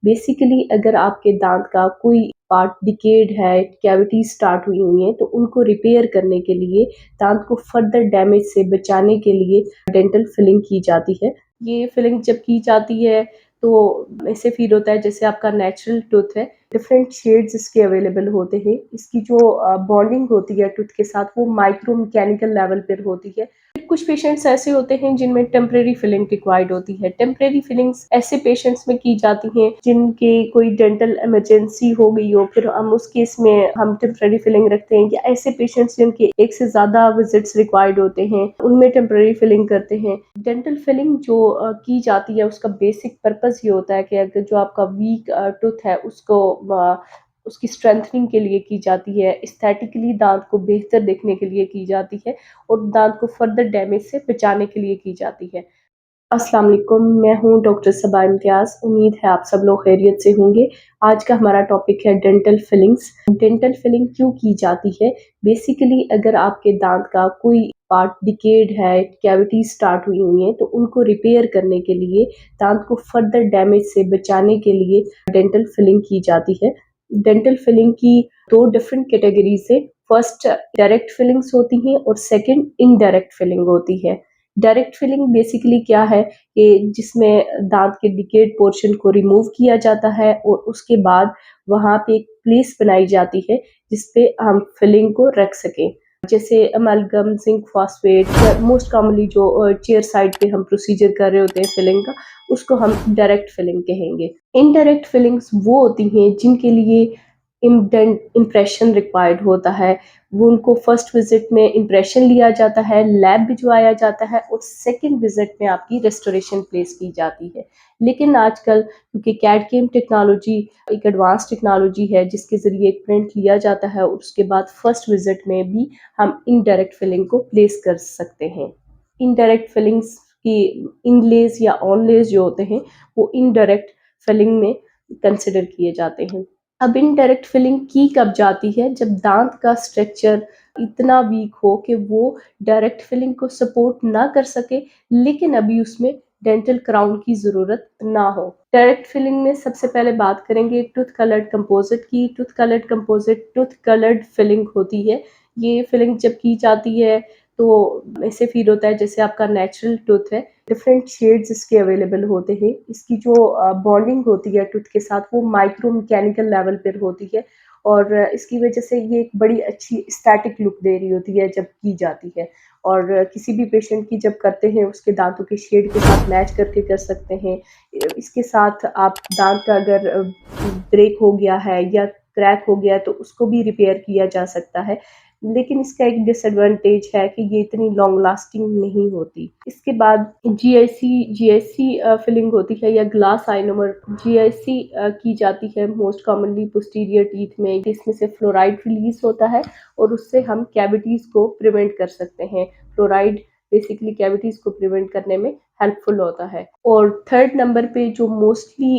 Basically अगर आपके दांत का कोई पार्ट डिकेड है, कैविटीज़ स्टार्ट हुई हुई हैं, तो उनको रिपेयर करने के लिए, दांत को फर्दर डैमेज से बचाने के लिए डेंटल फिलिंग की जाती है। ये फिलिंग जब की जाती है, तो ऐसे फ़ील होता है जैसे आपका नेचुरल टूथ है। डिफरेंट शेड्स इसके अवेलेबल होते हैं। इसकी जो बॉन्डिंग होती है टूथ के साथ, वो माइक्रो मैकेनिकल लेवल पर होती है। कुछ पेशेंट्स ऐसे होते हैं जिनमें टेम्परेरी फिलिंग रिक्वायर्ड होती है। टेम्परेरी फिलिंग्स ऐसे पेशेंट्स में की जाती हैं जिनके कोई डेंटल इमरजेंसी हो गई हो, फिर हम उस केस में हम टेम्परेरी फिलिंग रखते हैं। या ऐसे पेशेंट्स जिनके एक से ज्यादा विजिट्स रिक्वायर्ड होते हैं, उनमें टेम्परेरी फिलिंग करते हैं। डेंटल फिलिंग जो की जाती है, उसका बेसिक पर्पस ये होता है कि अगर जो आपका वीक टूथ है उसको उसकी स्ट्रेंथनिंग के लिए की जाती है, एस्थेटिकली दांत को बेहतर देखने के लिए की जाती है और दांत को फर्दर डैमेज से बचाने के लिए की जाती है। अस्सलाम वालेकुम, मैं हूँ डॉक्टर सबा इम्तियाज़। उम्मीद है आप सब लोग खैरियत से होंगे। आज का हमारा टॉपिक है डेंटल फिलिंग्स। डेंटल फिलिंग क्यों की जाती है? बेसिकली अगर आपके दांत का कोई पार्ट डिकेड है, कैविटीज़ स्टार्ट हुई हुई हैं, तो उनको रिपेयर करने के लिए, दांत को फर्दर डैमेज से बचाने के लिए डेंटल फिलिंग की जाती है। डेंटल फिलिंग की 2 डिफरेंट कैटेगरीज़ है। फर्स्ट डायरेक्ट फिलिंग्स होती हैं और सेकंड इनडायरेक्ट फिलिंग होती है। डायरेक्ट फिलिंग बेसिकली क्या है कि जिसमें दांत के डिकेड पोर्शन को रिमूव किया जाता है और उसके बाद वहाँ पे एक प्लेस बनाई जाती है जिसपे हम फिलिंग को रख सकें। जैसे अमेलगम, जिंक फॉस्फेट या मोस्ट कॉमनली जो चेयर साइड पे हम प्रोसीजर कर रहे होते हैं फिलिंग का, उसको हम डायरेक्ट फिलिंग कहेंगे। इनडायरेक्ट फिलिंग्स वो होती हैं जिनके लिए इम्प्रेशन रिक्वायर्ड होता है। वो उनको फर्स्ट विजिट में इम्प्रेशन लिया जाता है, लैब भिजवाया जाता है और सेकंड विजिट में आपकी रेस्टोरेशन प्लेस की जाती है। लेकिन आजकल क्योंकि कैड केम टेक्नोलॉजी एक एडवांस टेक्नोलॉजी है, जिसके ज़रिए एक प्रिंट लिया जाता है और उसके बाद फर्स्ट विजिट में भी हम इनडायरेक्ट फिलिंग को प्लेस कर सकते हैं। इनडायरेक्ट फिलिंग्स की इनलेज या ऑनलेज जो होते हैं, वो इनडायरेक्ट फिलिंग में कंसिडर किए जाते हैं। अब इनडायरेक्ट फिलिंग की कब जाती है? जब दांत का स्ट्रक्चर इतना वीक हो कि वो डायरेक्ट फिलिंग को सपोर्ट ना कर सके, लेकिन अभी उसमें डेंटल क्राउन की ज़रूरत ना हो। डायरेक्ट फिलिंग में सबसे पहले बात करेंगे टूथ कलर्ड कंपोजिट की। Tooth coloured composite tooth coloured filling होती है। ये फिलिंग जब की जाती है, तो ऐसे फील होता है जैसे आपका नेचुरल टूथ है। डिफरेंट शेड्स इसके अवेलेबल होते हैं। इसकी जो बॉन्डिंग होती है टूथ के साथ, वो माइक्रो मैकेनिकल लेवल पर होती है और इसकी वजह से ये एक बड़ी अच्छी एस्थेटिक लुक दे रही होती है जब की जाती है। और किसी भी पेशेंट की जब करते हैं, उसके दांतों के शेड के साथ मैच करके कर सकते हैं। इसके साथ आप दांत का अगर ब्रेक हो गया है या क्रैक हो गया है, तो उसको भी रिपेयर किया जा सकता है। लेकिन इसका एक डिसएडवांटेज है कि ये इतनी लॉन्ग लास्टिंग नहीं होती। इसके बाद जीआईसी फिलिंग होती है या ग्लास आइनोमर। जीआईसी की जाती है मोस्ट कॉमनली पोस्टीरियर टीथ में। इसमें से फ्लोराइड रिलीज होता है और उससे हम कैविटीज को प्रिवेंट कर सकते हैं। फ्लोराइड बेसिकली कैविटीज को प्रिवेंट करने में हेल्पफुल होता है। और थर्ड नंबर पे जो मोस्टली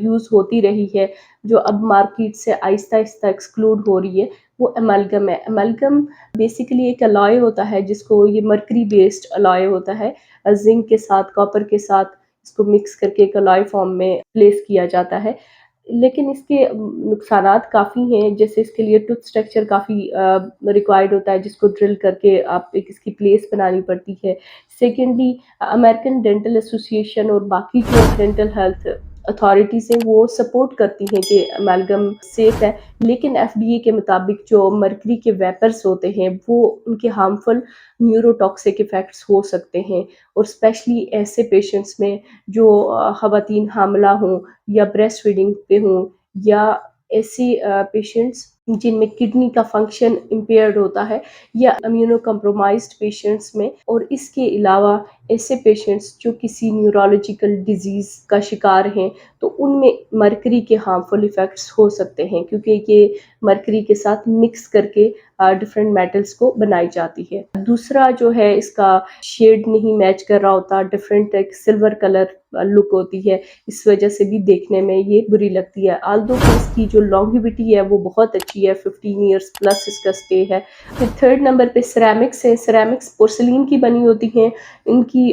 यूज होती रही है, जो अब मार्केट से आहिस्ता आहिस्ता एक्सक्लूड हो रही है, वो अमेलगम है। अमेलगम बेसिकली एक अलॉय होता है, जिसको ये मर्करी बेस्ड अलॉय होता है। जिंक के साथ, कॉपर के साथ इसको मिक्स करके एक अलॉय फॉर्म में प्लेस किया जाता है। लेकिन इसके नुकसानात काफ़ी हैं। जैसे इसके लिए टूथ स्ट्रक्चर काफ़ी रिक्वायर्ड होता है, जिसको ड्रिल करके आप एक इसकी प्लेस बनानी पड़ती है। सेकेंडली, अमेरिकन डेंटल एसोसिएशन और बाकी जो डेंटल हेल्थ अथॉरिटीज़ हैं, वो सपोर्ट करती हैं कि अमेलगम सेफ़ है। लेकिन एफडीए के मुताबिक जो मर्करी के वेपर्स होते हैं, वो उनके हार्मफुल न्यूरोटॉक्सिक इफ़ेक्ट्स हो सकते हैं। और स्पेशली ऐसे पेशेंट्स में जो ख़वातीन हामिला हों या ब्रेस्ट फीडिंग पे हों, या ऐसे पेशेंट्स जिनमें किडनी का फंक्शन इम्पेयर्ड होता है, या इम्यूनो कम्प्रोमाइज्ड पेशेंट्स में। और इसके अलावा ऐसे पेशेंट्स जो किसी न्यूरोलॉजिकल डिजीज़ का शिकार हैं, तो उनमें मर्करी के हार्मफुल इफ़ेक्ट्स हो सकते हैं, क्योंकि ये मरकरी के साथ मिक्स करके डिफरेंट मेटल्स को बनाई जाती है। दूसरा जो है, इसका शेड नहीं मैच कर रहा होता, डिफरेंट एक सिल्वर कलर लुक होती है, इस वजह से भी देखने में ये बुरी लगती है। आल्दो इसकी जो लॉन्गिविटी है वो बहुत अच्छी है, 15 ईयर्स प्लस इसका स्टे है। फिर थर्ड नंबर पे सिरेमिक्स है। सिरेमिक्स पोर्सिलीन की बनी होती हैं, इनकी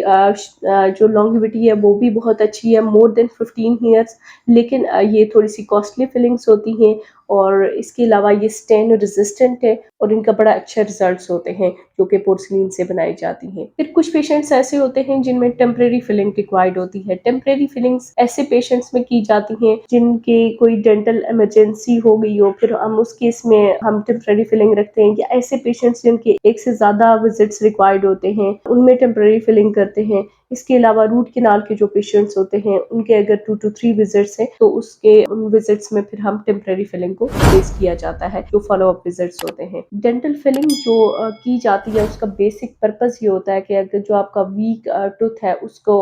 जो लॉन्गिविटी है वो भी बहुत अच्छी है, मोर देन 15 ईयर्स। लेकिन ये थोड़ी सी कॉस्टली फिलिंग्स होती हैं और इसके अलावा ये स्टेन रेजिस्टेंट है और इनका बड़ा अच्छा रिजल्ट्स होते हैं जो कि पोर्सिलीन से बनाई जाती हैं। फिर कुछ पेशेंट्स ऐसे होते हैं जिनमें टेम्परेरी फिलिंग रिक्वायर्ड होती है। टेम्परेरी फिलिंग्स ऐसे पेशेंट्स में की जाती हैं जिनके कोई डेंटल इमरजेंसी हो गई हो, फिर हम उस केस में हम टेम्परेरी फिलिंग रखते हैं। या ऐसे पेशेंट्स जिनके एक से ज्यादा विजिट्स रिक्वायर्ड होते हैं, उनमें टेम्परेरी फिलिंग करते हैं। इसके अलावा रूट कैनाल के जो पेशेंट्स होते हैं, उनके अगर 2 to 3 विजिट्स हैं तो उसके उन विजिट्स में फिर हम टेम्परेरी फिलिंग को प्लेस किया जाता है, जो फॉलो अप विजिट्स होते हैं। डेंटल फिलिंग जो की जाती है, उसका बेसिक पर्पस ये होता है कि अगर जो आपका वीक टूथ है उसको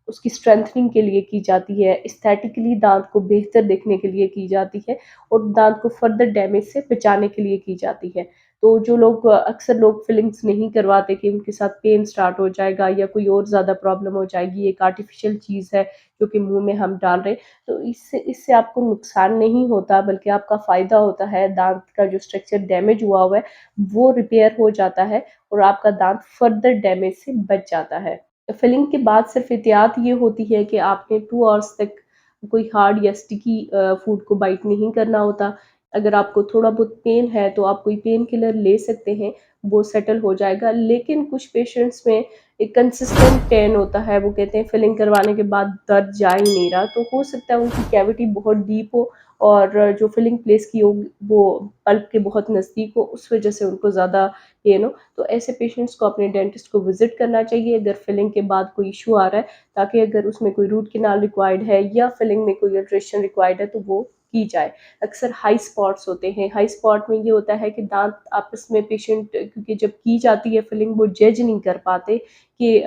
उसकी स्ट्रेंथनिंग के लिए की जाती है, एस्थेटिकली दांत को बेहतर देखने के लिए की जाती है और दांत को फर्दर डैमेज से बचाने के लिए की जाती है। तो जो लोग अक्सर लोग फिलिंग्स नहीं करवाते कि उनके साथ पेन स्टार्ट हो जाएगा या कोई और ज़्यादा प्रॉब्लम हो जाएगी, एक आर्टिफिशियल चीज़ है जो कि मुँह में हम डाल रहे हैं, तो इससे आपको नुकसान नहीं होता बल्कि आपका फ़ायदा होता है। दाँत का जो स्ट्रक्चर डैमेज हुआ हुआ है, वो रिपेयर हो जाता है और आपका दाँत फर्दर डैमेज से बच जाता है। फिलिंग के बाद सिर्फ़ एहतियात ये होती है कि आपने 2 आवर्स तक कोई हार्ड या स्टिकी फूड को बाइट नहीं करना होता। अगर आपको थोड़ा बहुत पेन है तो आप कोई पेन किलर ले सकते हैं, वो सेटल हो जाएगा। लेकिन कुछ पेशेंट्स में एक कंसिस्टेंट पेन होता है, वो कहते हैं फिलिंग करवाने के बाद दर्द जा ही नहीं रहा, तो हो सकता है उनकी कैविटी बहुत डीप हो और जो फिलिंग प्लेस की हो वो पल्प के बहुत नज़दीक हो, उस वजह से उनको ज़्यादा तो ऐसे पेशेंट्स को अपने डेंटिस्ट को विजिट करना चाहिए अगर फिलिंग के बाद कोई इशू आ रहा है, ताकि अगर उसमें कोई रूट कैनाल रिक्वायर्ड है या फिलिंग में कोई अल्ट्रेशन रिक्वायर्ड है तो वो की जाए। अक्सर हाई स्पॉट्स होते हैं, हाई स्पॉट में ये होता है कि दांत आपस में पेशेंट, क्योंकि जब की जाती है फिलिंग, वो जज नहीं कर पाते कि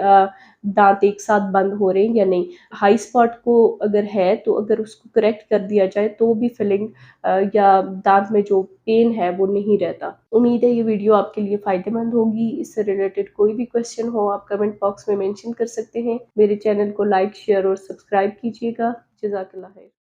दांत एक साथ बंद हो रहे हैं या नहीं। हाई स्पॉट को अगर है तो अगर उसको करेक्ट कर दिया जाए तो भी फिलिंग या दांत में जो पेन है वो नहीं रहता। उम्मीद है ये वीडियो आपके लिए फ़ायदेमंद होगी। इससे रिलेटेड कोई भी क्वेश्चन हो आप कमेंट बॉक्स में मेंशन कर सकते हैं। मेरे चैनल को लाइक, शेयर और सब्सक्राइब कीजिएगा। जज़ाकल्लाह खैर।